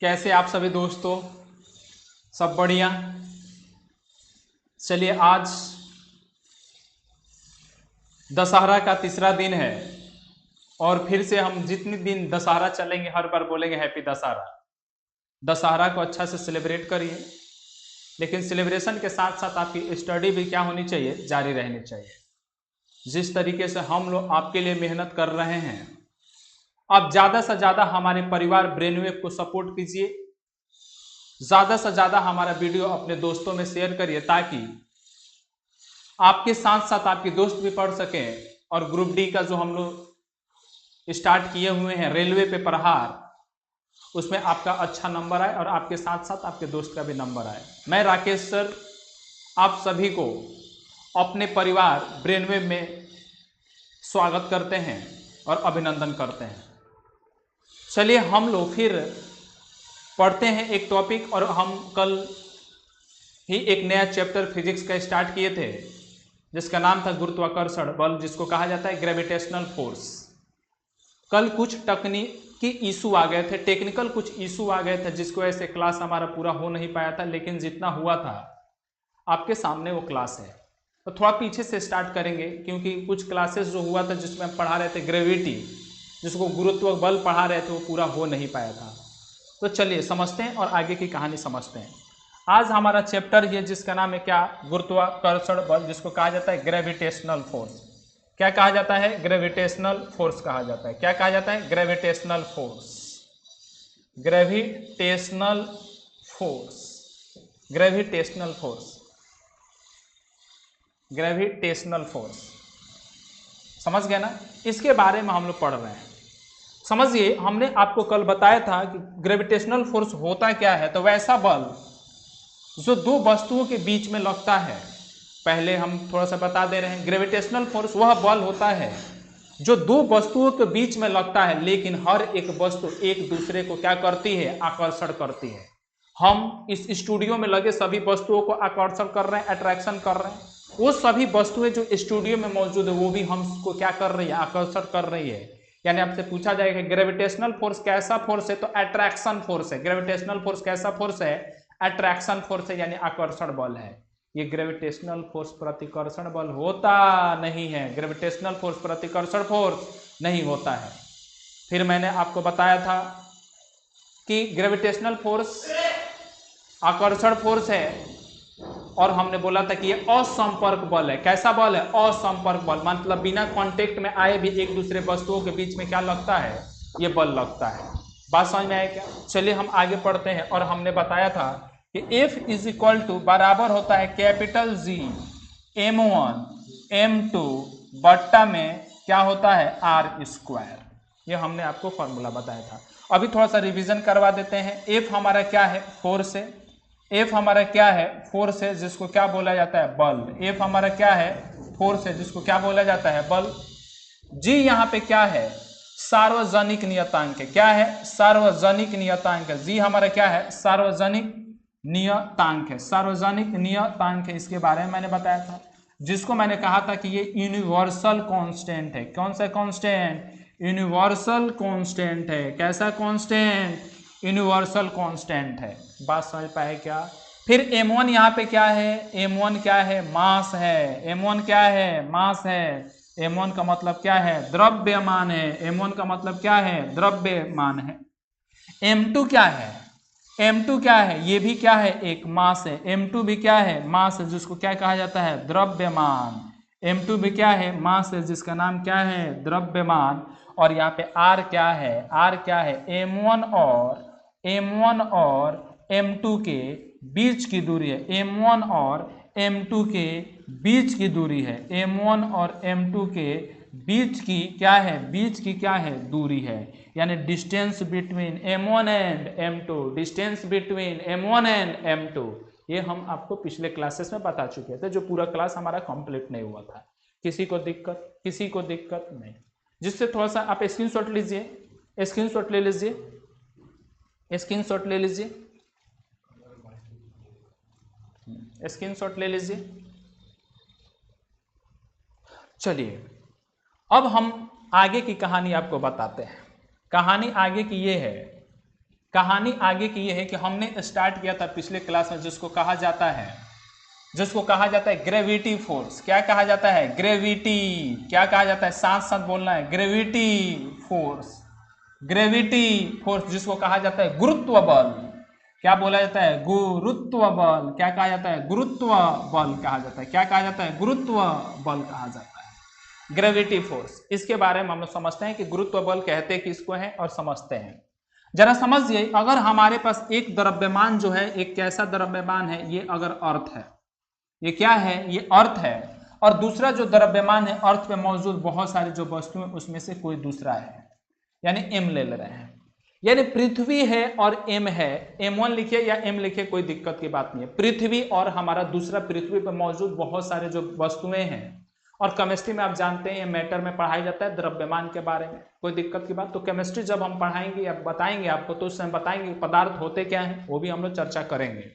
कैसे आप सभी दोस्तों, सब बढ़िया। चलिए, आज दशहरा का तीसरा दिन है और फिर से हम जितने दिन दशहरा चलेंगे हर बार बोलेंगे हैप्पी दशहरा। दशहरा को अच्छा से सेलिब्रेट करिए, लेकिन सेलिब्रेशन के साथ साथ आपकी स्टडी भी क्या होनी चाहिए, जारी रहनी चाहिए। जिस तरीके से हम लोग आपके लिए मेहनत कर रहे हैं, आप ज़्यादा से ज़्यादा हमारे परिवार ब्रेनवेव को सपोर्ट कीजिए, ज़्यादा से ज़्यादा हमारा वीडियो अपने दोस्तों में शेयर करिए ताकि आपके साथ साथ आपके दोस्त भी पढ़ सकें। और ग्रुप डी का जो हम लोग स्टार्ट किए हुए हैं रेलवे पे प्रहार, उसमें आपका अच्छा नंबर आए और आपके साथ साथ आपके दोस्त का भी नंबर आए। मैं राकेश सर आप सभी को अपने परिवार ब्रेनवेव में स्वागत करते हैं और अभिनंदन करते हैं। चलिए हम लोग फिर पढ़ते हैं एक टॉपिक, और हम कल ही एक नया चैप्टर फिजिक्स का स्टार्ट किए थे जिसका नाम था गुरुत्वाकर्षण बल, जिसको कहा जाता है ग्रेविटेशनल फोर्स। कल कुछ तकनीकी इशू आ गए थे, टेक्निकल कुछ इशू आ गए थे, जिसको वजह से क्लास हमारा पूरा हो नहीं पाया था, लेकिन जितना हुआ था आपके सामने वो क्लास है। तो थोड़ा पीछे से स्टार्ट करेंगे क्योंकि कुछ क्लासेस जो हुआ था जिसमें हम पढ़ा रहे थे ग्रेविटी, जिसको गुरुत्व बल पढ़ा रहे थे, वो पूरा हो नहीं पाया था। तो चलिए समझते हैं और आगे की कहानी समझते हैं। आज हमारा चैप्टर ये जिसका नाम है क्या, गुरुत्वाकर्षण बल, जिसको कहा जाता है ग्रेविटेशनल फोर्स। क्या कहा जाता है? ग्रेविटेशनल फोर्स कहा जाता है। क्या कहा जाता है? Gravitational force. Gravitational force, gravitational force, gravitational force. समझ गए ना? इसके बारे में हम लोग पढ़ रहे हैं। समझिए, हमने आपको कल बताया था कि ग्रेविटेशनल फोर्स होता क्या है। तो वैसा बल जो दो वस्तुओं के बीच में लगता है, पहले हम थोड़ा सा बता दे रहे हैं। ग्रेविटेशनल फोर्स वह बल होता है जो दो वस्तुओं के बीच में लगता है, लेकिन हर एक वस्तु एक दूसरे को क्या करती है? आकर्षण करती है। हम इस स्टूडियो में लगे सभी वस्तुओं को आकर्षण कर रहे हैं, अट्रैक्शन कर रहे हैं। वो सभी वस्तुएं जो स्टूडियो में मौजूद है वो भी हमको क्या कर रही है? आकर्षण कर रही है। यानी आपसे पूछा जाएगा ग्रेविटेशनल फोर्स कैसा फोर्स है, तो अट्रैक्शन फोर्स है। ग्रेविटेशनल फोर्स कैसा फोर्स है? अट्रैक्शन फोर्स है, यानी आकर्षण बल है। ये ग्रेविटेशनल फोर्स प्रतिकर्षण बल होता नहीं है। ग्रेविटेशनल फोर्स प्रतिकर्षण फोर्स नहीं होता है। फिर मैंने आपको बताया था कि ग्रेविटेशनल फोर्स आकर्षण फोर्स है, और हमने बोला था कि ये असंपर्क बल है। कैसा बल है? असंपर्क बल, मतलब बिना कांटेक्ट में आए भी एक दूसरे वस्तुओं के बीच में क्या लगता है? ये बल लगता है। बात समझ में आया क्या? चलिए हम आगे पढ़ते हैं। और हमने बताया था कि F इज इक्वल टू बराबर होता है कैपिटल G m1 m2 बट्टा में क्या होता है? R square. ये हमने आपको फॉर्मूला बताया था। अभी थोड़ा सा रिवीजन करवा देते हैं। F हमारा क्या है? फोर्स है। F हमारा क्या है? फोर्स है, जिसको क्या बोला जाता है? बल। F हमारा क्या है? फोर्स है, जिसको क्या बोला जाता है? बल। G यहाँ पे क्या है? सार्वजनिक नियतांक है। क्या है? सार्वजनिक नियतांक है। G हमारा क्या है? सार्वजनिक नियतांक है। सार्वजनिक नियतांक है, इसके बारे में मैंने बताया था, जिसको मैंने कहा था कि ये यूनिवर्सल कांस्टेंट है। कौन सा कांस्टेंट? यूनिवर्सल कांस्टेंट है। कैसा कांस्टेंट? यूनिवर्सल कांस्टेंट है। बात समझ पाए क्या? फिर m1 यहाँ पे क्या है? m1 क्या है? मास है। m1 क्या है? मास है। m1 का मतलब क्या है? द्रव्यमान है। m1 का मतलब क्या है? द्रव्यमान है। m2 क्या है? m2 क्या है? ये भी क्या है? एक मास है। m2 भी क्या है? मास है, जिसको क्या कहा जाता है? द्रव्यमान। m2 भी क्या है? मास है, जिसका नाम क्या है? द्रव्यमान। और यहाँ पे r क्या है? r क्या है? m1 और m2 के बीच की दूरी है। m1 और m2 के बीच की दूरी है। m1 और m2 के बीच की क्या है? बीच की क्या है? दूरी है। यानी distance between m1 and m2, distance between m1 and m2। ये हम आपको पिछले क्लासेस में बता चुके थे, जो पूरा क्लास हमारा कंप्लीट नहीं हुआ था। किसी को दिक्कत? किसी को दिक्कत नहीं। जिससे थोड़ा सा आप स्क्रीनशॉट लीजिए, स्क्रीनशॉट ले लीजिए, स्क्रीनशॉट ले लीजिए, स्क्रीनशॉट ले लीजिए। चलिए अब हम आगे की कहानी आपको बताते हैं। कहानी आगे की ये है कहानी आगे की ये है कि हमने स्टार्ट किया था पिछले क्लास में जिसको कहा जाता है ग्रेविटी फोर्स। क्या कहा जाता है? ग्रेविटी। क्या कहा जाता है? साथ साथ बोलना है, ग्रेविटी फोर्स। ग्रेविटी फोर्स जिसको कहा जाता है गुरुत्व बल। क्या बोला जाता है? गुरुत्व बल। क्या कहा जाता है? गुरुत्व बल कहा जाता है। क्या कहा जाता है? गुरुत्व बल कहा जाता है, ग्रेविटी फोर्स। इसके बारे में हम लोग समझते हैं कि गुरुत्व बल कहते किसको है और समझते हैं। जरा समझिए, अगर हमारे पास एक द्रव्यमान जो है, एक कैसा द्रव्यमान है, ये अगर अर्थ है, ये क्या है? ये अर्थ है। और दूसरा जो द्रव्यमान है, अर्थ पे मौजूद बहुत सारी जो वस्तुएं, उसमें से कोई दूसरा है, यानी एम ले रहे हैं। यानी पृथ्वी है और एम है, m1 लिखे या m लिखे, कोई दिक्कत की बात नहीं है। पृथ्वी और हमारा दूसरा पृथ्वी पर मौजूद बहुत सारे जो वस्तुएं हैं, और केमिस्ट्री में आप जानते हैं, मैटर में पढ़ाया जाता है द्रव्यमान के बारे में, कोई दिक्कत की बात। तो केमिस्ट्री जब हम पढ़ाएंगे या बताएंगे आपको, तो उस समय बताएंगे पदार्थ होते क्या हैं, वो भी हम लोग चर्चा करेंगे।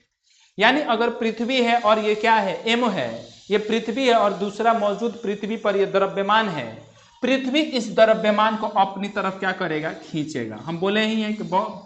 यानी अगर पृथ्वी है और ये क्या है? एम है, ये पृथ्वी है और दूसरा मौजूद पृथ्वी पर ये द्रव्यमान है। पृथ्वी इस द्रव्यमान को अपनी तरफ क्या करेगा? खींचेगा। हम बोले ही हैं कि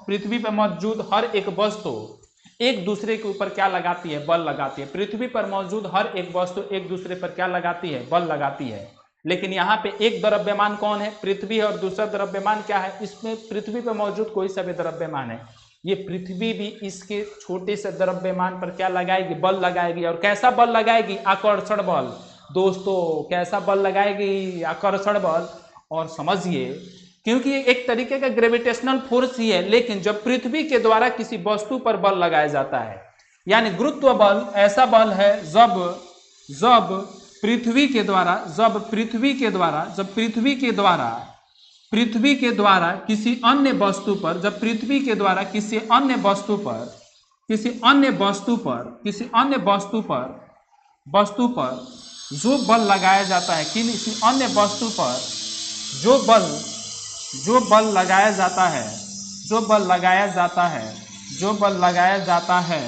पृथ्वी पर मौजूद हर एक वस्तु एक दूसरे के ऊपर क्या लगाती है? बल लगाती है। पृथ्वी पर मौजूद हर एक वस्तु एक दूसरे पर क्या लगाती है? बल लगाती है। लेकिन यहाँ पे एक द्रव्यमान कौन है? पृथ्वी है, और दूसरा द्रव्यमान क्या है? इसमें पृथ्वी पर मौजूद कोई सा भी द्रव्यमान है, ये पृथ्वी भी इसके छोटे से द्रव्यमान पर क्या लगाएगी? बल लगाएगी। और कैसा बल लगाएगी? आकर्षण बल। दोस्तों, कैसा बल लगाएगी? आकर्षण बल। और समझिए, क्योंकि ये एक तरीके का ग्रेविटेशनल फोर्स ही है, लेकिन जब पृथ्वी के द्वारा किसी वस्तु पर बल लगाया जाता है, यानी गुरुत्व बल ऐसा बल है जब पृथ्वी के द्वारा किसी अन्य वस्तु पर, जब पृथ्वी के द्वारा किसी अन्य वस्तु पर जो बल लगाया जाता है, किसी अन्य वस्तु पर जो बल लगाया जाता है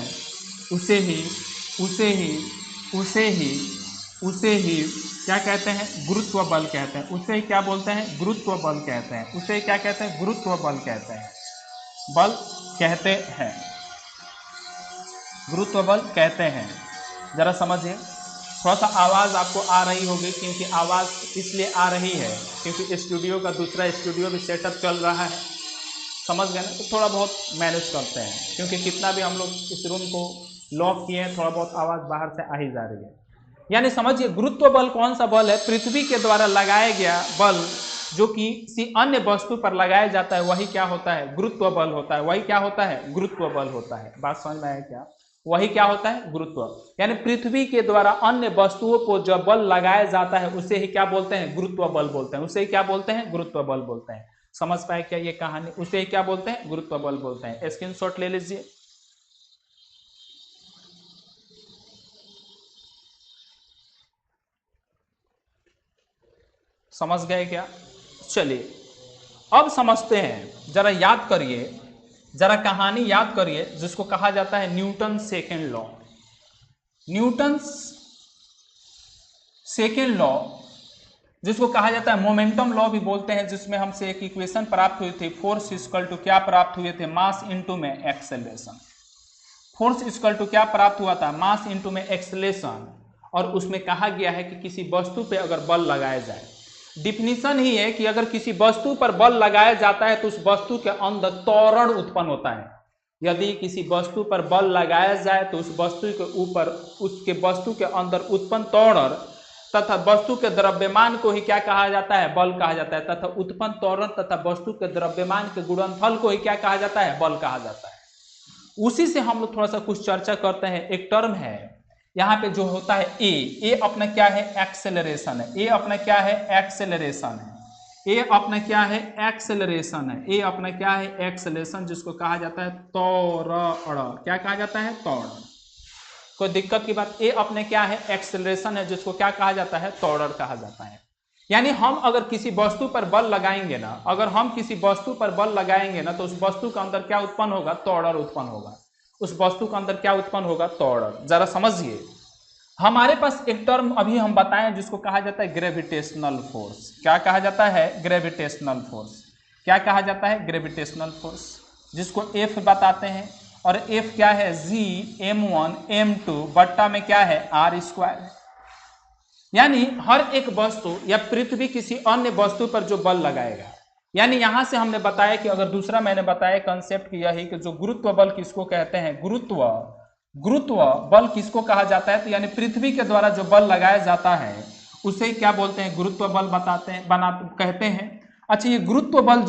उसे ही क्या कहते हैं? गुरुत्व बल कहते हैं। उसे क्या बोलते हैं? गुरुत्व बल कहते हैं। उसे क्या कहते हैं? गुरुत्व बल कहते हैं। गुरुत्व बल कहते हैं। जरा समझिए, थोड़ा सा आवाज़ आपको आ रही होगी, क्योंकि आवाज़ इसलिए आ रही है क्योंकि स्टूडियो का दूसरा स्टूडियो भी सेटअप चल रहा है, समझ गए ना? तो थोड़ा बहुत मैनेज करते हैं, क्योंकि कितना भी हम लोग इस रूम को लॉक किए हैं, थोड़ा बहुत आवाज़ बाहर से आ ही जा रही है। यानी समझिए, गुरुत्व बल कौन सा बल है? पृथ्वी के द्वारा लगाया गया बल जो कि किसी अन्य वस्तु पर लगाया जाता है, वही क्या होता है? गुरुत्व बल होता है। वही क्या होता है? गुरुत्व बल होता है। बात समझ में आया क्या? वही क्या होता है? गुरुत्व। यानी पृथ्वी के द्वारा अन्य वस्तुओं को जब बल लगाया जाता है, उसे ही क्या बोलते हैं? गुरुत्व बल बोलते हैं। उसे ही क्या बोलते हैं? गुरुत्व बल बोलते हैं। समझ पाए क्या ये कहानी? उसे ही क्या बोलते हैं? गुरुत्व बल बोलते हैं। स्क्रीनशॉट ले लीजिए। समझ गए क्या? चलिए अब समझते हैं। जरा याद करिए, जरा कहानी याद करिए, जिसको कहा जाता है Newton second law. Newton second law जिसको कहा जाता है मोमेंटम लॉ भी बोलते हैं, जिसमें हमसे एक इक्वेशन प्राप्त हुई थी, फोर्स इक्वल टू क्या प्राप्त हुए थे? मास इनटू में एक्सेलरेशन। फोर्स इक्वल टू क्या प्राप्त हुआ था? मास इनटू में एक्सेलरेशन। और उसमें कहा गया है कि किसी वस्तु पे अगर बल लगाया जाए, डिफिनीशन ही है कि अगर किसी वस्तु पर बल लगाया जाता है तो उस वस्तु के अंदर त्वरण उत्पन्न होता है। यदि किसी वस्तु पर बल लगाया जाए तो उस वस्तु के ऊपर, उसके वस्तु के अंदर उत्पन्न त्वरण तथा वस्तु के द्रव्यमान को ही क्या कहा जाता है? बल कहा जाता है। तथा उत्पन्न त्वरण तथा वस्तु के द्रव्यमान के गुणनफल को ही क्या कहा जाता है? बल कहा जाता है। उसी से हम लोग थोड़ा सा कुछ चर्चा करते हैं। एक टर्म है यहाँ पे जो होता है ए अपना क्या है? एक्सेलरेशन है। ए अपना क्या है? एक्सेलरेशन है। ए अपना क्या है? एक्सेलरेशन है। ए अपना क्या है? एक्सेलरेशन, जिसको कहा जाता है त्वरण। क्या कहा जाता है? त्वरण। कोई दिक्कत की बात? ए अपने क्या है? एक्सेलरेशन है, जिसको क्या कहा जाता है? त्वरण कहा जाता है। यानी हम अगर किसी वस्तु पर बल लगाएंगे ना, तो उस वस्तु के अंदर क्या उत्पन्न होगा? त्वरण उत्पन्न होगा। उस वस्तु के अंदर क्या उत्पन्न होगा? त्वरण। जरा समझिए, हमारे पास एक टर्म अभी हम बताएं जिसको कहा जाता है ग्रेविटेशनल फोर्स। क्या कहा जाता है? Gravitational force. क्या कहा जाता है? Gravitational force. जिसको F बताते हैं, और F क्या है G m1 m2 बट्टा में क्या है r स्क्वायर। यानी हर एक वस्तु या पृथ्वी किसी अन्य वस्तु पर जो बल लगाएगा, यानी यहां से हमने बताया कि अगर दूसरा मैंने बताया कंसेप्ट की यही कि जो गुरुत्व बल किसको कहते हैं, गुरुत्व बल किसको कहा जाता है, तो यानी पृथ्वी के द्वारा जो बल लगाया जाता है उसे क्या बोलते हैं, गुरुत्व बल कहते हैं। अच्छा, ये गुरुत्व बल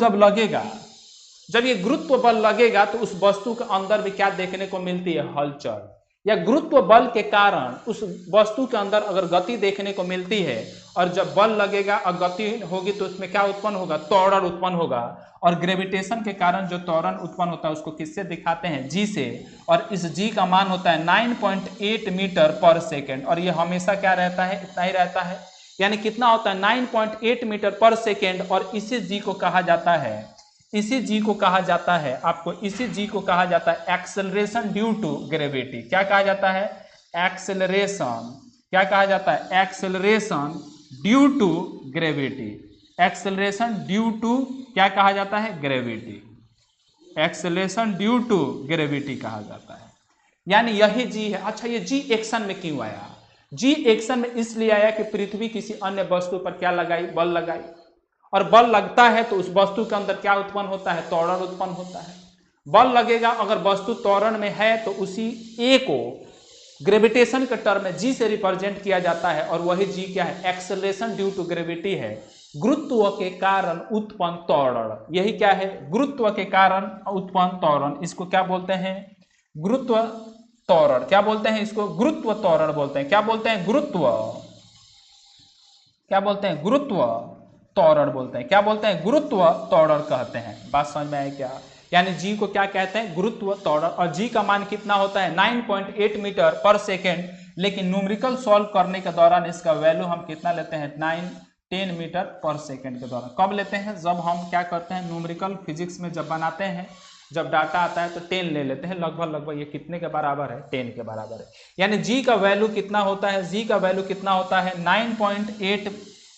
जब ये गुरुत्व बल लगेगा तो उस वस्तु के अंदर भी क्या देखने को मिलती है, हलचल, या गुरुत्व बल के कारण उस वस्तु के अंदर अगर गति देखने को मिलती है, और जब बल लगेगा और गति होगी तो उसमें क्या उत्पन्न होगा, त्वरण उत्पन्न होगा। और ग्रेविटेशन के कारण जो त्वरण उत्पन्न होता है उसको किससे दिखाते हैं, जी से, और इस जी का मान होता है 9.8 मीटर पर सेकेंड, और ये हमेशा क्या रहता है, इतना ही रहता है। यानी कितना होता है 9.8 मीटर पर सेकेंड, और इसी जी को कहा जाता है, आपको इसी जी को कहा जाता है एक्सेलरेशन ड्यू टू ग्रेविटी। क्या कहा जाता है, एक्सेलरेशन, क्या कहा जाता है, acceleration due to gravity, acceleration due to क्या कहा जाता है, gravity, acceleration due to gravity कहा जाता है। यानी यही जी है। अच्छा, ये जी एक्शन में क्यों आया, जी एक्शन में इसलिए आया कि पृथ्वी किसी अन्य वस्तु पर क्या लगाई, बल लगाई, और बल लगता है तो उस वस्तु के अंदर क्या उत्पन्न होता है, त्वरण उत्पन्न होता है। बल लगेगा, अगर वस्तु त्वरण में है तो उसी ए को ग्रेविटेशन के टर्म में जी से रिप्रेजेंट किया जाता है, और वही जी क्या है, एक्सेलरेशन ड्यू टू ग्रेविटी है, गुरुत्व के कारण उत्पन्न त्वरण। यही क्या है, गुरुत्व के कारण उत्पन्न त्वरण। इसको क्या बोलते हैं, गुरुत्व त्वरण। क्या बोलते हैं इसको, गुरुत्व त्वरण बोलते हैं। क्या बोलते हैं, गुरुत्व, क्या बोलते हैं, गुरुत्व त्वरण बोलते हैं। क्या बोलते हैं, गुरुत्व त्वरण कहते हैं। बात समझ में आई क्या, यानी जी को क्या कहते हैं, गुरुत्व त्वरण। और जी का मान कितना होता है, 9.8 मीटर पर सेकेंड, लेकिन न्यूमेरिकल सॉल्व करने के दौरान इसका वैल्यू हम कितना लेते हैं, 10 मीटर पर सेकेंड के दौरान। कब लेते हैं, जब हम क्या करते हैं, न्यूमेरिकल फिजिक्स में जब बनाते हैं, जब डाटा आता है तो 10 ले लेते हैं, लगभग ये कितने के बराबर है, 10 के बराबर है। यानी जी का वैल्यू कितना होता है, जी का वैल्यू कितना होता है, 9.8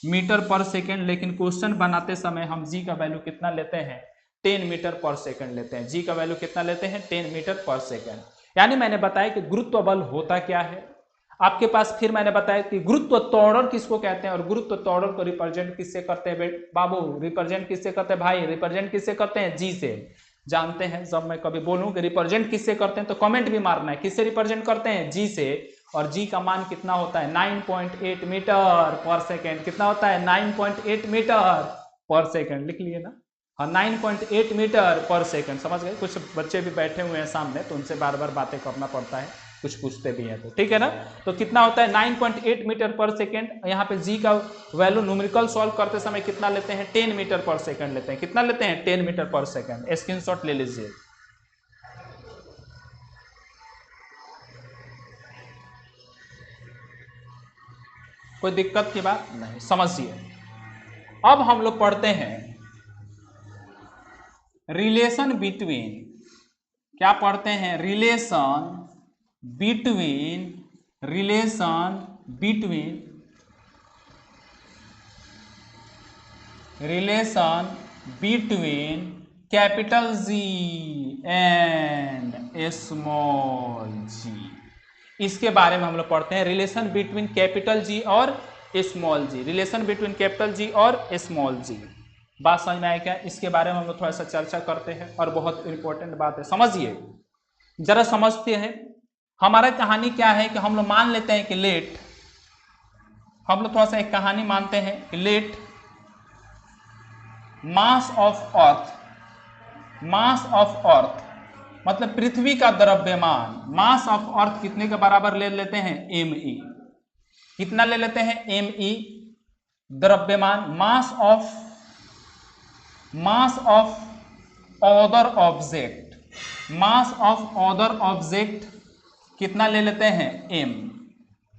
मीटर पर सेकेंड, लेकिन क्वेश्चन बनाते समय हम जी का वैल्यू कितना लेते हैं, 10 मीटर पर सेकेंड लेते हैं। जी का वैल्यू कितना लेते हैं, 10 मीटर पर सेकेंड। यानी मैंने बताया कि गुरुत्व बल होता क्या है आपके पास। फिर मैंने बताया कि गुरुत्व त्वरण किसको कहते हैं, और गुरुत्व त्वरण को रिप्रेजेंट किससे करते हैं बाबू, रिप्रेजेंट किससे करते हैं भाई, रिप्रेजेंट किससे करते हैं, जी से। जानते हैं, जब मैं कभी बोलूं कि रिप्रेजेंट किससे करते हैं तो कमेंट भी मारना है, किससे रिप्रेजेंट करते हैं, जी से। और जी का मान कितना होता है, 9.8 मीटर पर सेकेंड। कितना होता है, 9.8 मीटर पर सेकेंड, लिख लिए ना, हाँ 9.8 मीटर पर सेकेंड। समझ गए, कुछ बच्चे भी बैठे हुए हैं सामने तो उनसे बार बार बातें करना पड़ता है, कुछ पूछते भी हैं तो ठीक है ना। तो कितना होता है 9.8 मीटर पर सेकेंड। यहाँ पे जी का वैल्यू न्यूमेरिकल सॉल्व करते समय कितना लेते हैं, 10 मीटर पर सेकेंड लेते हैं। कितना लेते हैं, 10 मीटर पर सेकेंड। स्क्रीनशॉट ले लीजिए। कोई दिक्कत की बात नहीं, समझिए। अब हम लोग पढ़ते हैं रिलेशन बिटवीन, क्या पढ़ते हैं, relation between capital G and small g. इसके बारे में हम लोग पढ़ते हैं, रिलेशन बिटवीन कैपिटल जी और स्मॉल जी, रिलेशन बिटवीन कैपिटल जी और स्मॉल जी। बात समझ में आया क्या, इसके बारे में हम लोग थोड़ा सा चर्चा करते हैं, और बहुत इंपॉर्टेंट बात है, समझिए जरा, समझते हैं। हमारा कहानी क्या है कि हम लोग मान लेते हैं कि लेट, हम लोग थोड़ा सा एक कहानी मानते हैं कि लेट मास ऑफ अर्थ मतलब पृथ्वी का द्रव्यमान, मास ऑफ अर्थ कितने के बराबर ले लेते हैं, me। कितना ले लेते हैं, me द्रव्यमान। मास ऑफ अदर ऑब्जेक्ट कितना ले लेते हैं, m।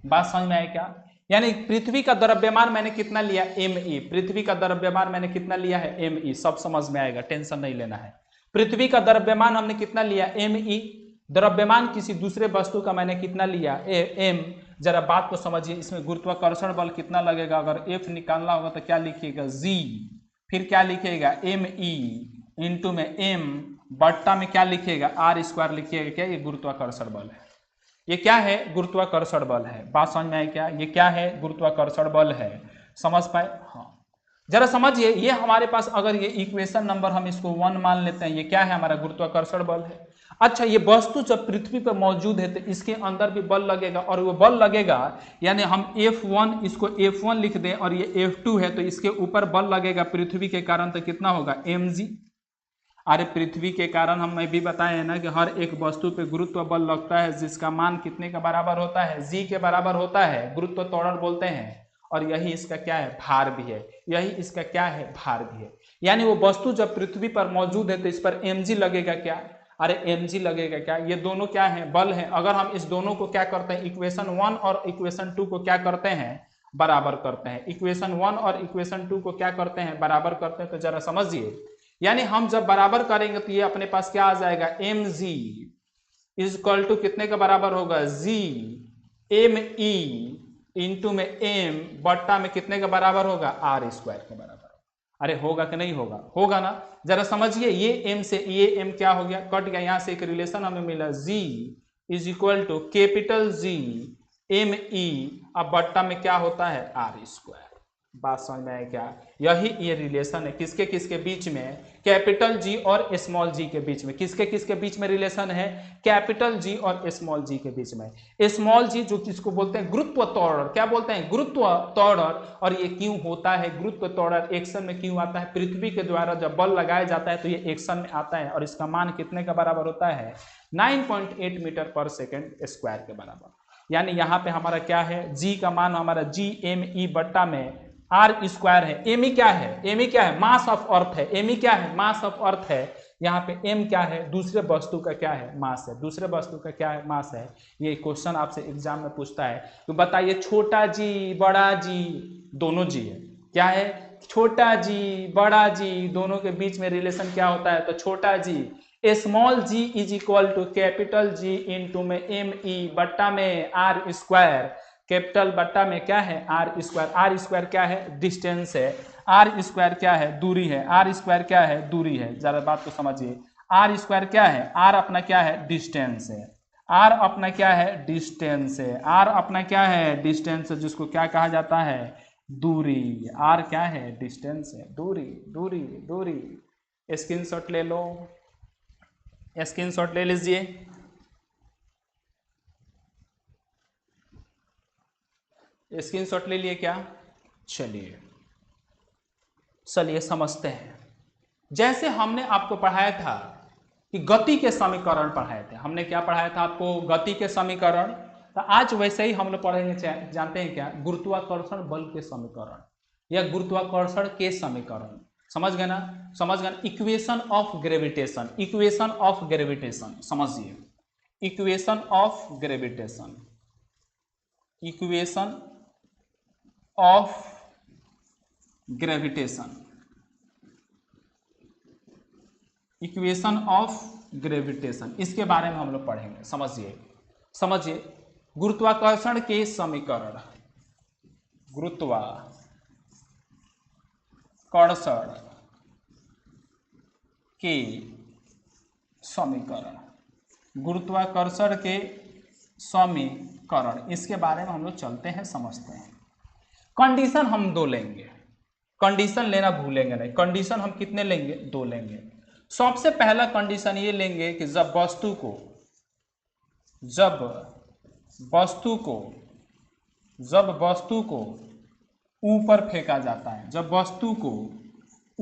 बात समझ में आया क्या, यानी पृथ्वी का द्रव्यमान मैंने कितना लिया, me। पृथ्वी का द्रव्यमान मैंने कितना लिया है, me। सब समझ में आएगा, टेंशन नहीं लेना है। पृथ्वी का द्रव्यमान हमने कितना लिया, me। द्रव्यमान किसी दूसरे वस्तु का मैंने कितना लिया, m। जरा बात को समझिए, इसमें गुरुत्वाकर्षण बल कितना लगेगा, अगर F निकालना होगा तो क्या लिखिएगा, G, फिर क्या लिखिएगा, me इंटू में m, बट्टा में क्या लिखिएगा, आर स्क्वायर लिखिएगा। क्या, ये गुरुत्वाकर्षण बल है। ये क्या है, गुरुत्वाकर्षण बल है। बात समझ में आई क्या, ये क्या है, गुरुत्वाकर्षण बल है। समझ पाए? हाँ, जरा समझिए, ये हमारे पास अगर ये इक्वेशन नंबर हम इसको 1 मान लेते हैं, ये क्या है, हमारा गुरुत्वाकर्षण बल है। अच्छा, ये वस्तु जब पृथ्वी पर मौजूद है तो इसके अंदर भी बल लगेगा, और वो बल लगेगा यानी हम F1 इसको F1 लिख दें और ये F2 है तो इसके ऊपर बल लगेगा पृथ्वी के कारण, तो कितना होगा, mg। अरे पृथ्वी के कारण हम भी बताए हैं ना कि हर एक वस्तु पे गुरुत्व बल लगता है जिसका मान कितने का बराबर होता है, g के बराबर होता है, गुरुत्व त्वरण बोलते हैं। और यही इसका क्या है, भार भी है। यही इसका क्या है, भार भी है। यानी वो वस्तु जब पृथ्वी पर मौजूद है तो इस पर mg लगेगा। क्या, अरे mg लगेगा। क्या, ये दोनों क्या है, बल है। अगर हम इस दोनों को क्या करते हैं, इक्वेशन 1 और इक्वेशन 2 को क्या करते हैं, बराबर करते हैं। इक्वेशन 1 और इक्वेशन 2 को क्या करते हैं, बराबर करते हैं। तो जरा समझिए, यानी हम जब बराबर करेंगे तो ये अपने पास क्या आ जाएगा, mg इज इक्वल टू कितने का बराबर होगा, g me इंटू में m बट्टा में कितने का बराबर होगा, r स्क्वायर के बराबर। अरे होगा कि नहीं होगा, होगा ना। जरा समझिए, ये m से ये m क्या हो गया, कट गया। यहां से एक रिलेशन हमें मिला, g is equal to capital G m e, अब बट्टा में क्या होता है, r स्क्वायर। बात समझ में आया क्या, यही ये रिलेशन है किसके किसके बीच में, कैपिटल G और स्मॉल g के बीच में। किसके किसके बीच में रिलेशन है, कैपिटल G और स्मॉल g के बीच में। स्मॉल g जो किसको बोलते हैं, गुरुत्व त्वरण। क्या बोलते हैं, गुरुत्व त्वरण। और ये क्यों होता है, गुरुत्व त्वरण एक्शन में क्यों आता है, पृथ्वी के द्वारा जब बल लगाया जाता है तो ये एक्शन में आता है, और इसका मान कितने का बराबर होता है, 9.8 मीटर पर सेकेंड स्क्वायर के बराबर। यानी यहाँ पे हमारा क्या है, g का मान हमारा g m e बट्टा में आर स्क्वायर है। एमी क्या है, एमी क्या है, मास ऑफ अर्थ है। एमी क्या है, मास ऑफ अर्थ है। यहाँ पे एम क्या है, दूसरे वस्तु का क्या है, मास है। दूसरे वस्तु का क्या है, मास है। ये क्वेश्चन आपसे एग्जाम में पूछता है, तो बताइए छोटा जी बड़ा जी दोनों जी है। क्या है, छोटा जी बड़ा जी दोनों के बीच में रिलेशन क्या होता है, तो छोटा g small g is equal to capital G into में एम ई बट्टा में आर स्क्वायर। कैपिटल बट्टा में क्या है, आर स्क्वायर। आर स्क्वायर क्या है, डिस्टेंस है। आर स्क्वायर क्या है, दूरी है। आर स्क्वायर क्या है, दूरी है। जरा बात को समझिए, आर स्क्वायर क्या है, आर अपना क्या है, डिस्टेंस है। आर अपना क्या है, डिस्टेंस है। आर अपना क्या है, डिस्टेंस है, जिसको क्या कहा जाता है, दूरी। आर क्या है, डिस्टेंस है, दूरी दूरी दूरी। स्क्रीनशॉट ले लो, स्क्रीनशॉट ले लीजिए। स्क्रीनशॉट ले लिए क्या, चलिए चलिए समझते हैं। जैसे हमने आपको पढ़ाया था कि गति के समीकरण पढ़ाए थे, हमने क्या पढ़ाया था आपको, गति के समीकरण। तो आज वैसे ही हम लोग पढ़ेंगे, जानते हैं क्या, गुरुत्वाकर्षण बल के समीकरण या गुरुत्वाकर्षण के समीकरण। समझ गए ना, समझ गए। Equation of gravitation, equation of gravitation समझिए। Equation of gravitation, equation of gravitation, equation of gravitation, इसके बारे में हम लोग पढ़ेंगे। समझिए समझिए, गुरुत्वाकर्षण के समीकरण, गुरुत्वाकर्षण के समीकरण, गुरुत्वाकर्षण के समीकरण, इसके बारे में हम लोग चलते हैं, समझते हैं। कंडीशन हम दो लेंगे, कंडीशन लेना भूलेंगे नहीं। कंडीशन हम कितने लेंगे, दो लेंगे। सबसे पहला कंडीशन ये लेंगे कि जब वस्तु को ऊपर फेंका जाता है, जब वस्तु को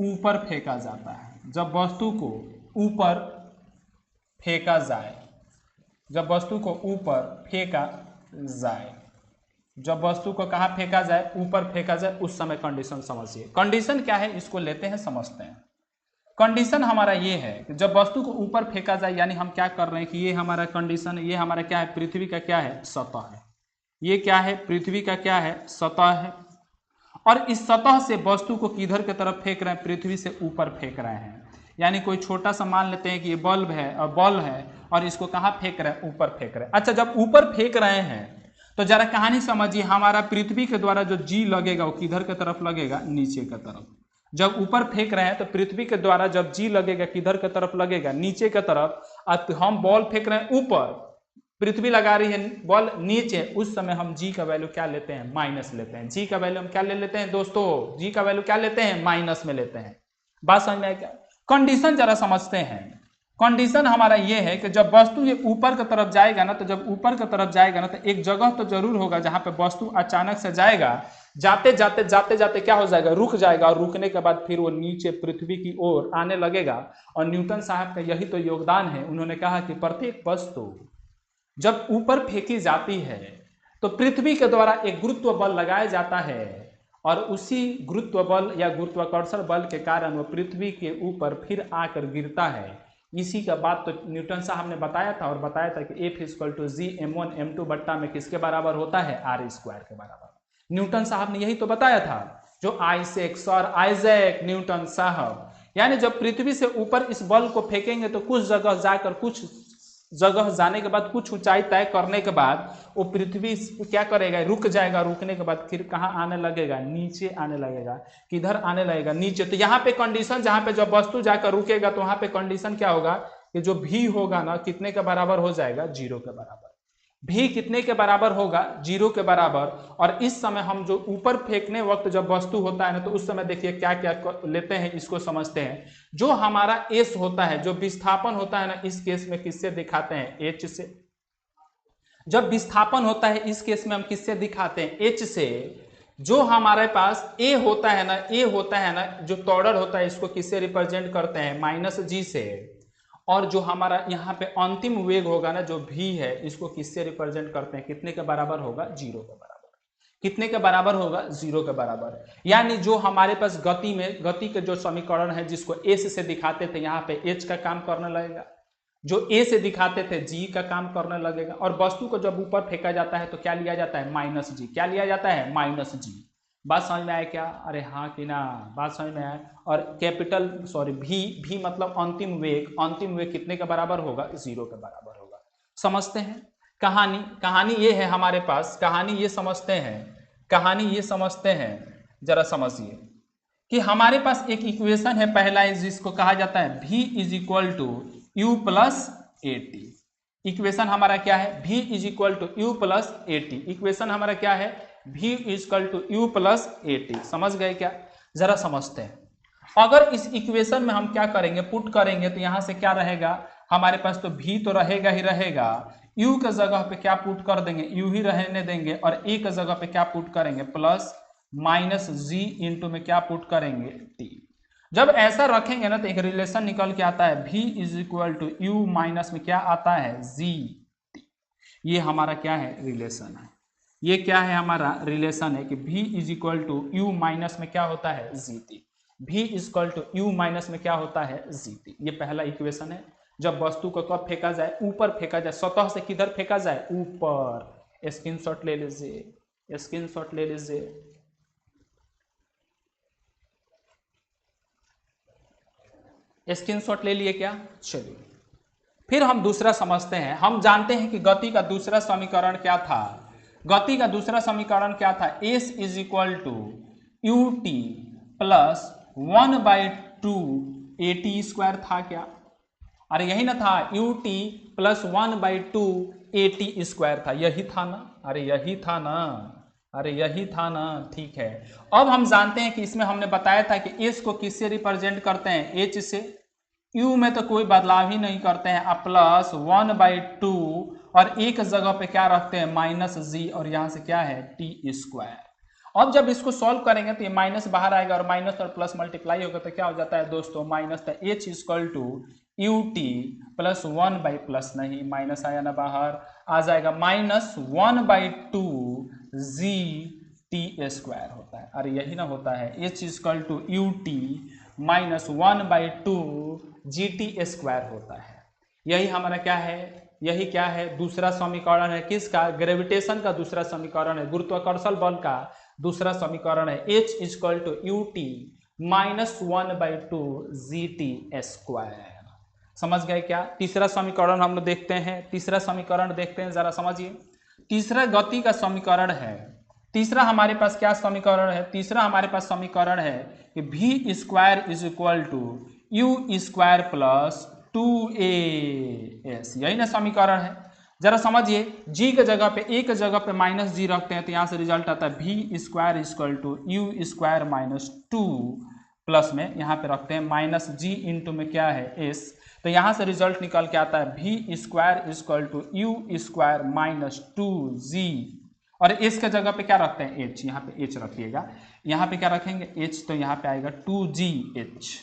ऊपर फेंका जाता है, जब वस्तु को ऊपर फेंका जाए, जब वस्तु को ऊपर फेंका जाए, जब वस्तु को कहाँ फेंका जाए, ऊपर फेंका जाए, उस समय कंडीशन समझिए। कंडीशन क्या है, इसको लेते हैं, समझते हैं। कंडीशन हमारा ये है कि जब वस्तु को ऊपर फेंका जाए, यानी हम क्या कर रहे हैं कि ये हमारा कंडीशन, ये हमारा क्या है, पृथ्वी का क्या है, सतह है। ये क्या है, पृथ्वी का क्या है, सतह है। और इस सतह से वस्तु को किधर की तरफ फेंक रहे हैं, पृथ्वी से ऊपर फेंक रहे हैं। यानी कोई छोटा सा मान लेते हैं कि ये बल्ब है और बॉल है, और इसको कहाँ फेंक रहे हैं, ऊपर फेंक रहे हैं। अच्छा, जब ऊपर फेंक रहे हैं तो जरा कहानी समझिए, हमारा पृथ्वी के द्वारा जो जी लगेगा वो किधर की तरफ लगेगा, नीचे की तरफ। जब ऊपर फेंक रहे हैं तो पृथ्वी के द्वारा जब जी लगेगा किधर की तरफ लगेगा, नीचे की तरफ। अब हम बॉल फेंक रहे हैं ऊपर, पृथ्वी लगा रही है बॉल नीचे, उस समय हम जी का वैल्यू क्या लेते हैं, माइनस लेते हैं। जी का वैल्यू हम क्या ले लेते हैं दोस्तों, जी का वैल्यू क्या लेते हैं, माइनस में लेते हैं। बात समझ में आया क्या? कंडीशन जरा समझते हैं। कंडीशन हमारा ये है कि जब वस्तु ये ऊपर की तरफ जाएगा ना, तो जब ऊपर की तरफ जाएगा ना तो एक जगह तो जरूर होगा जहां पे वस्तु अचानक से जाएगा, जाते जाते जाते जाते क्या हो जाएगा, रुक जाएगा, और रुकने के बाद फिर वो नीचे पृथ्वी की ओर आने लगेगा। और न्यूटन साहब का यही तो योगदान है। उन्होंने कहा कि प्रत्येक वस्तु जब ऊपर फेंकी जाती है तो पृथ्वी के द्वारा एक गुरुत्व बल लगाया जाता है, और उसी गुरुत्व बल या गुरुत्वाकर्षण बल के कारण वो पृथ्वी के ऊपर फिर आकर गिरता है। इसी का बात तो न्यूटन साहब ने बताया था, और बताया था कि F = G m1 m2 बट्टा में किसके बराबर होता है, r² के बराबर। न्यूटन साहब ने यही तो बताया था, जो आइजैक, सर आइजैक न्यूटन साहब। यानी जब पृथ्वी से ऊपर इस बल को फेंकेंगे तो कुछ जगह जाकर, कुछ जगह जाने के बाद, कुछ ऊंचाई तय करने के बाद वो पृथ्वी क्या करेगा, रुक जाएगा। रुकने के बाद फिर कहाँ आने लगेगा, नीचे आने लगेगा। किधर आने लगेगा, नीचे। तो यहाँ पे कंडीशन, जहाँ पे जब वस्तु जाकर रुकेगा तो वहाँ पे कंडीशन क्या होगा कि जो भी होगा ना कितने के बराबर हो जाएगा, 0 के बराबर। भी कितने के बराबर होगा, 0 के बराबर। और इस समय हम जो ऊपर फेंकने वक्त जब वस्तु होता है ना, तो उस समय देखिए क्या क्या लेते हैं, इसको समझते हैं। जो हमारा एस होता है, जो विस्थापन होता है ना, इस केस में किससे दिखाते हैं, एच से। जब विस्थापन होता है इस केस में हम किससे दिखाते हैं, एच से। जो हमारे पास ए होता है ना, ए होता है ना, जो टॉर्डर होता है, इसको किससे रिप्रेजेंट करते हैं, -g से। और जो हमारा यहाँ पे अंतिम वेग होगा ना, जो भी है, इसको किससे रिप्रेजेंट करते हैं, कितने के बराबर होगा, 0 के बराबर। कितने के बराबर होगा, 0 के बराबर। यानी जो हमारे पास गति में, गति के जो समीकरण है जिसको एस से दिखाते थे, यहाँ पे एच का काम करने लगेगा। जो ए से दिखाते थे जी का काम करने लगेगा। और वस्तु को जब ऊपर फेंका जाता है तो क्या लिया जाता है, -g। क्या लिया जाता है, -g। बात समझ में आया क्या, अरे हाँ कि ना, बात समझ में आया। और कैपिटल भी मतलब अंतिम वेग, अंतिम वेग कितने के बराबर होगा, 0 के बराबर होगा। समझते हैं कहानी ये है हमारे पास, कहानी ये समझते हैं, जरा समझिए कि हमारे पास एक इक्वेशन है पहला, जिसको कहा जाता है v = u + at। इक्वेशन हमारा क्या है, v = u + at। इक्वेशन हमारा क्या है, v = u + at। समझ गए क्या, जरा समझते हैं। अगर इस इक्वेशन में हम क्या करेंगे, पुट करेंगे, तो यहां से क्या रहेगा हमारे पास, तो v तो रहेगा ही रहेगा। u के जगह पे क्या पुट कर देंगे, u ही रहने देंगे। और a के जगह पे क्या पुट करेंगे, +-g इंटू में क्या पुट करेंगे, t। जब ऐसा रखेंगे ना तो एक रिलेशन निकल के आता है, v = u माइनस में क्या आता है, g। ये हमारा क्या है, रिलेशन है। ये क्या है, हमारा रिलेशन है कि v = u माइनस में क्या होता है, gt। v = u माइनस में क्या होता है, gt। ये पहला इक्वेशन है। जब वस्तु को कब फेंका जाए, ऊपर फेंका जाए, सतह से किधर फेंका जाए, ऊपर। स्क्रीनशॉट ले लीजिए, स्क्रीनशॉट ले लीजिए। स्क्रीनशॉट ले लिए क्या, चलिए फिर हम दूसरा समझते हैं। हम जानते हैं कि गति का दूसरा समीकरण क्या था, गति का दूसरा समीकरण क्या था, s = ut + 1/2 at² था क्या, अरे यही ना था, ut + 1/2 at² था, यही था ना, अरे यही था ना, अरे यही था ना, ठीक है। अब हम जानते हैं कि इसमें हमने बताया था कि s को किससे रिप्रेजेंट करते हैं, h से। u में तो कोई बदलाव ही नहीं करते हैं, +1/2 और एक जगह पे क्या रखते हैं, -g, और यहां से क्या है, t²। अब जब इसको सॉल्व करेंगे तो ये माइनस बाहर आएगा, और माइनस और प्लस मल्टीप्लाई होगा तो क्या हो जाता है दोस्तों, माइनस। तो h = ut + 1/, नहीं माइनस आया ना बाहर, आ जाएगा -1/2 gt² होता है। अरे यही ना होता है, h = ut -1/2 gt² होता है। यही हमारा क्या है, यही क्या है, दूसरा समीकरण है किसका, ग्रेविटेशन का दूसरा समीकरण है, गुरुत्वाकर्षण बल का दूसरा समीकरण है। h = ut -1/2 gt²। समझ गए क्या। तीसरा समीकरण हम लोग देखते हैं, तीसरा समीकरण देखते हैं, जरा समझिए। तीसरा गति का समीकरण है, तीसरा हमारे पास क्या समीकरण है? तीसरा हमारे पास समीकरण है कि v square is equal to u square plus 2as, यही ना समीकरण है। जरा समझिए, g के जगह पे a के जगह पे माइनस जी रखते हैं तो यहाँ से रिजल्ट आता है v square equal to u square minus 2 plus में यहाँ पे रखते हैं माइनस जी इंटू में क्या है s, तो यहाँ से रिजल्ट निकल के आता है v square equal to u square minus 2g, और s के जगह पे क्या रखते हैं h, यहाँ पे h रखिएगा, यहाँ पे क्या रखेंगे h, तो यहाँ पे आएगा 2gh।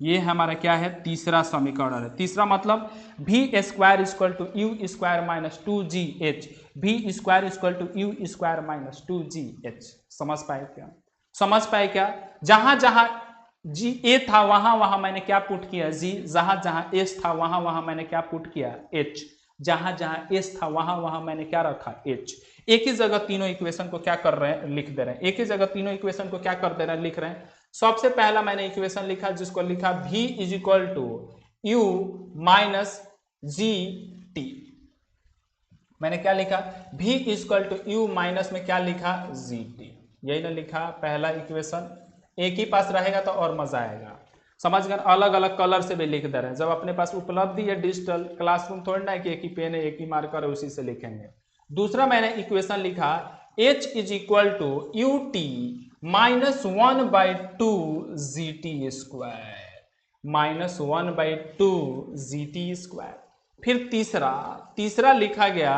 ये हमारा क्या है? तीसरा समीकरण है। तीसरा मतलब v square equal to u square minus 2gh, v square equal to u square minus 2gh। समझ पाए क्या? समझ पाए क्या? जहां जहां जी ए था वहां वहां मैंने क्या पुट किया g, जहां जहां s था वहां वहां मैंने क्या पुट किया h, जहां जहां s था वहां वहां मैंने क्या रखा h। एक ही जगह तीनों इक्वेशन को क्या कर रहे हैं? लिख दे रहे हैं। एक ही जगह तीनों इक्वेशन को क्या कर दे रहे हैं? लिख रहे हैं। सबसे पहला मैंने इक्वेशन लिखा जिसको लिखा v is equal to u minus g t. मैंने क्या लिखा? v is equal to u minus में क्या लिखा? G t. यही ना लिखा पहला इक्वेशन। एक ही पास रहेगा तो और मजा आएगा। समझ गए? अलग अलग कलर से भी लिख दे रहे हैं। जब अपने पास उपलब्धि है डिजिटल क्लासरूम, थोड़ी ना कि एक ही पेन है एक ही मार्कर है उसी से लिखेंगे। दूसरा मैंने इक्वेशन लिखा h is equal to u t minus 1/2 g t square, minus 1/2 g t square. फिर तीसरा लिखा गया,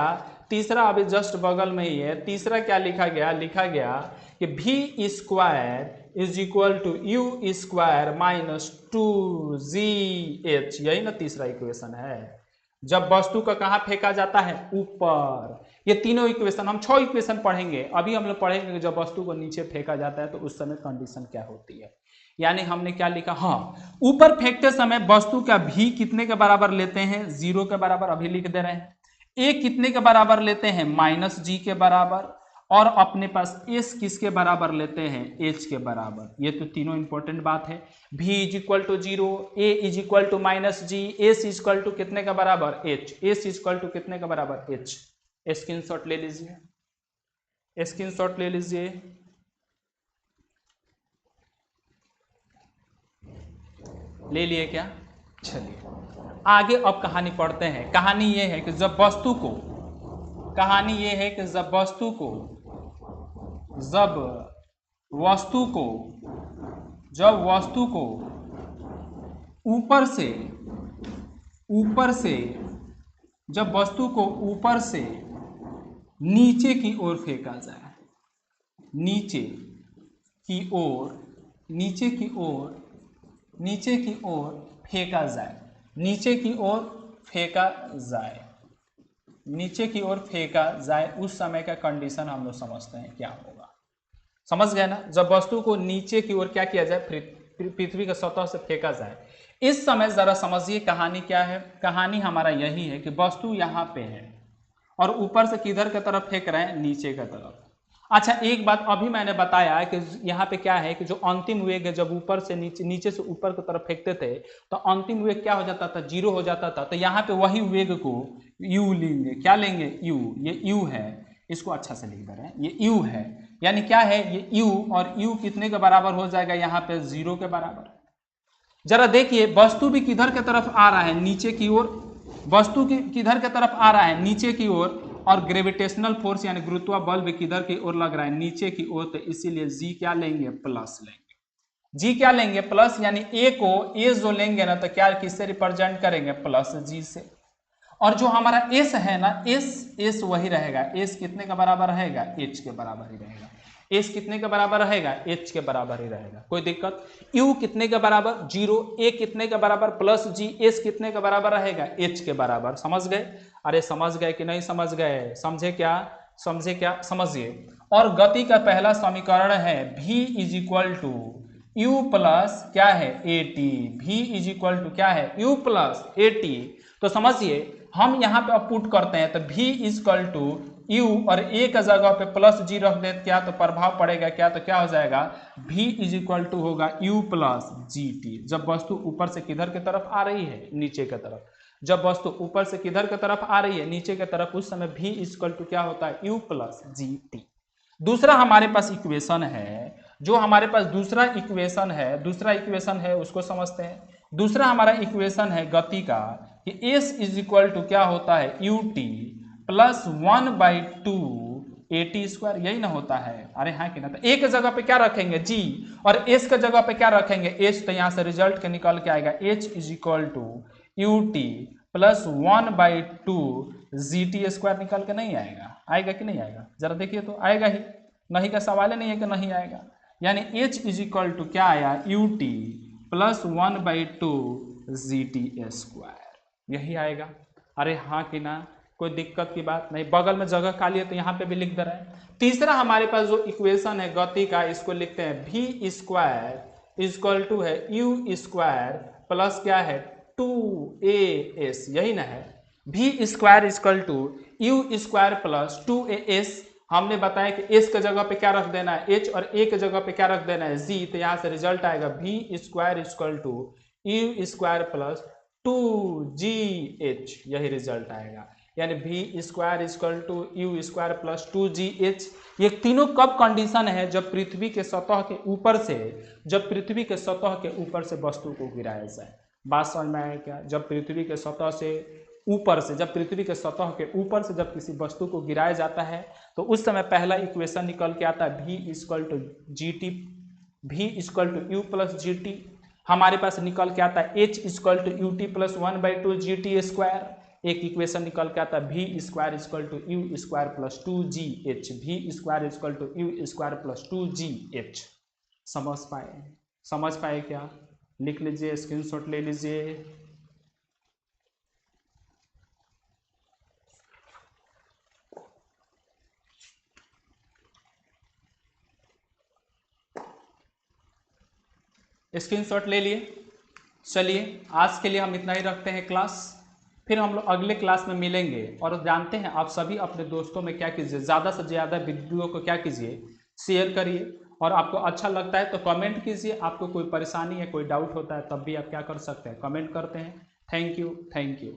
तीसरा अभी जस्ट बगल में ही है। तीसरा क्या लिखा गया? लिखा गया कि v square is equal to u square minus 2gh। यही ना तीसरा इक्वेशन है। जब वस्तु का कहाँ फेंका जाता है? ऊपर। ये तीनों इक्वेशन, हम 6 इक्वेशन पढ़ेंगे। अभी हम लोग पढ़ेंगे कि जब वस्तु को नीचे फेंका जाता है तो उस समय कंडीशन क्या होती है। यानी हमने क्या लिखा? हाँ, ऊपर फेंकते समय वस्तु का v कितने के बराबर लेते हैं? 0 के बराबर, अभी लिख दे रहे हैं। a कितने के बराबर लेते हैं? माइनस जी के बराबर। और अपने पास s किसके बराबर लेते हैं? h के बराबर। ये तो तीनों इंपॉर्टेंट बात है। v is equal to 0, a is equal to minus g, s is equal to कितने का बराबर? h, s is equal to कितने का बराबर? h। स्क्रीनशॉट ले लीजिए, स्क्रीनशॉट ले लीजिए। ले लिए क्या? चलिए आगे अब कहानी पढ़ते हैं। कहानी ये है कि जब वस्तु को, कहानी ये है कि जब वस्तु को ऊपर से नीचे की ओर फेंका जाए, नीचे की ओर फेंका जाए, उस समय का कंडीशन हम लोग समझते हैं क्या होगा। समझ गए ना? जब वस्तु को नीचे की ओर क्या किया जाए? पृथ्वी के सतह से फेंका जाए। इस समय जरा समझिए कहानी क्या है। कहानी हमारा यही है कि वस्तु यहाँ पे है और ऊपर से किधर की तरफ फेंक रहे हैं? नीचे की तरफ। अच्छा, एक बात अभी मैंने बताया कि यहाँ पे क्या है कि जो अंतिम वेग है, जब ऊपर से नीचे से ऊपर की तरफ फेंकते थे तो अंतिम वेग क्या हो जाता था? 0 हो जाता था। तो यहाँ पे वही वेग को u लेंगे। क्या लेंगे? u। ये u है, इसको अच्छा से लिख दे रहे हैं। ये u है, यानी क्या है? ये u, और u कितने के बराबर हो जाएगा? यहाँ पे 0 के बराबर। जरा देखिए, वस्तु भी किधर की तरफ आ रहा है? नीचे की ओर। वस्तु किधर की तरफ आ रहा है? नीचे की ओर। और ग्रेविटेशनल फोर्स यानी गुरुत्व बल भी किधर की ओर लग रहा है? नीचे की ओर। तो इसीलिए जी क्या लेंगे? प्लस लेंगे। जी क्या लेंगे? प्लस। यानी ए को, ए जो लेंगे ना तो क्या किससे रिप्रेजेंट करेंगे? प्लस जी से। और जो हमारा एस है ना, एस वही रहेगा। एस कितने का बराबर रहेगा? एच के बराबर ही रहेगा। एस कितने के बराबर रहेगा? एच के बराबर ही रहेगा। कोई दिक्कत? यू कितने के बराबर? 0। ए कितने के बराबर? प्लस जी। एस कितने के बराबर रहेगा? एच के बराबर। समझ गए? अरे समझ गए कि नहीं समझ गए? समझे क्या? समझिए। और गति का पहला समीकरण है v is equal to u plus क्या है? A t. v is equal to क्या है? U plus a t. तो समझिए, हम यहाँ पे अब पुट करते हैं तो v is equal to u, और a का जगह पे प्लस जी रख देते क्या? तो प्रभाव पड़ेगा क्या? तो क्या हो जाएगा? v इज इक्वल टू होगा u प्लस जी टी। जब वस्तु ऊपर से किधर की तरफ आ रही है? नीचे की तरफ। जब वस्तु ऊपर से किधर की तरफ आ रही है? नीचे की तरफ। उस समय v इज इक्वल टू क्या होता है? u plus G T. दूसरा हमारे पास इक्वेशन है, जो हमारे पास दूसरा इक्वेशन है उसको समझते हैं। दूसरा हमारा इक्वेशन है गति का कि s इज इक्वल टू क्या होता है ut प्लस 1/2 at स्क्वायर, यही ना होता है। अरे हाँ कि ना, तो a के जगह पे क्या रखेंगे g और s के जगह पे क्या रखेंगे h, तो यहाँ से रिजल्ट के निकल के आएगा h is equal to ut plus 1/2 gt square, निकल के नहीं आएगा? आएगा कि नहीं आएगा? जरा देखिए तो, आएगा ही, नहीं का सवाल ही नहीं है कि नहीं आएगा। यानी h इज इक्वल टू क्या आया ut प्लस 1/2 gt स्क्वायर, यही आएगा। अरे हाँ कि ना, कोई दिक्कत की बात नहीं। बगल में जगह खाली है तो यहाँ पे भी लिख दे रहे हैं। तीसरा हमारे पास जो इक्वेशन है गति का, इसको लिखते हैं v स्क्वायर इक्वल टू है u स्क्वायर प्लस क्या है 2as, यही ना है। v square equal to u square plus 2as। हमने बताया कि s के जगह पे क्या रख देना है h और a के जगह पे क्या रख देना है g, तो यहाँ से रिजल्ट आएगा v square equal to u square plus 2gh, यही रिजल्ट आएगा। यानी v square equal to u square plus 2gh। ये तीनों कब कंडीशन है? जब पृथ्वी के सतह के ऊपर से वस्तु को गिराया जाए। बात समझ में आया क्या? जब पृथ्वी के सतह के ऊपर से जब किसी वस्तु को गिराया जाता है तो उस समय पहला इक्वेशन निकल के आता है v equal to u plus gt। हमारे पास निकल के आता है h equal to ut plus 1/2 gt square. एक इक्वेशन निकल के आता है v square equal to u square plus 2gh, v square equal to u square plus 2gh। समझ पाए क्या? लिख लीजिए, स्क्रीनशॉट ले लीजिए। स्क्रीनशॉट ले लिए। चलिए आज के लिए हम इतना ही रखते हैं क्लास, फिर हम लोग अगले क्लास में मिलेंगे। और जानते हैं आप सभी अपने दोस्तों में क्या कीजिए, ज़्यादा से ज़्यादा वीडियो को क्या कीजिए, शेयर करिए। और आपको अच्छा लगता है तो कमेंट कीजिए। आपको कोई परेशानी है, कोई डाउट होता है, तब भी आप क्या कर सकते हैं, कमेंट करते हैं। Thank you.